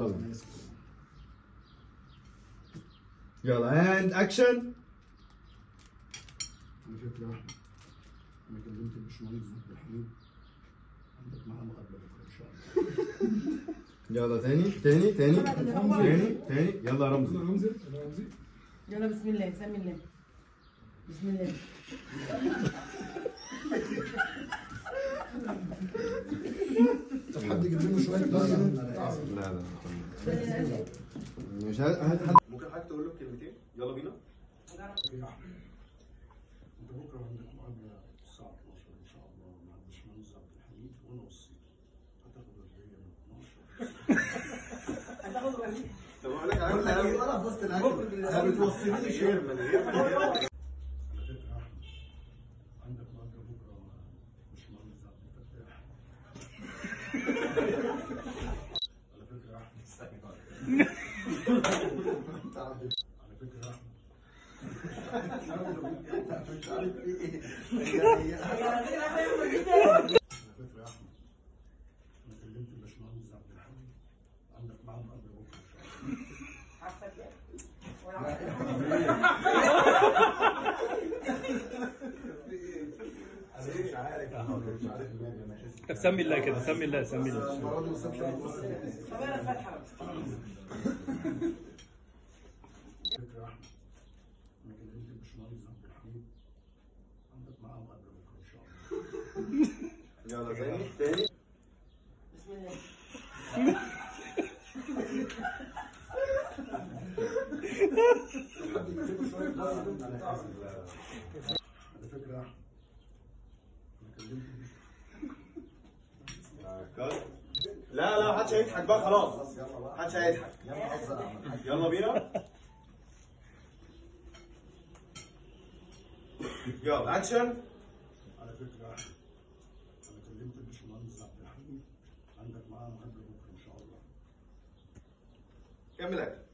يلا بينا. يلا اند اكشن. على فكرة يا أحمد، أنا كلمت الباشمهندس عبد الحميد، عندك معاه مقابلة بكرة إن شاء الله. يلا تاني. يلا رمزي. يلا بسم الله، سمي الله. بسم الله. طب حد يجيب لنا شوية بس. لا مش حد. ممكن حضرتك تقول له كلمتين؟ يلا بينا. يا أحمد، أنت بكرة عندك مقابلة الساعة 12 إن شاء الله مع الباشمهندس عبد الحميد وأنا والسيد. هتاخد ودية من 12. هتاخد وليد. طب اقول لك على حاجه، انا في وسط الاكل ما بتوصلنيش غير من غير. على فكرة يا أحمد، عندك مقابلة بكرة مع الباشمهندس عبد الفتاح. على فكرة يا أحمد، على فكرة يا أحمد، مش عارف في ايه. على فكرة يا أحمد، أنا كلمت الباشمهندس عبد الحميد، عندك معاه مقابلة بكرة إن شاء الله. طب سمي الله كده، سمي الله. طب انا فاتحه. فكرة يا أحمد، أنا كلمت الباشمهندس عبد الحميد، عندك معاه مقابلة بكرة إن شاء الله. يلا تاني. بسم الله. حد يجيب لنا شوية بس. على فكرة يا أحمد، أنا كلمت لا محدش هيضحك بقى خلاص. محدش هيضحك. يلا بينا. يلا اكشن. على فكرة يا أحمد، أنا كلمت الباشمهندس عبد الحميد، عندك معاه مقابلة بكرة إن شاء الله. كمل اكل.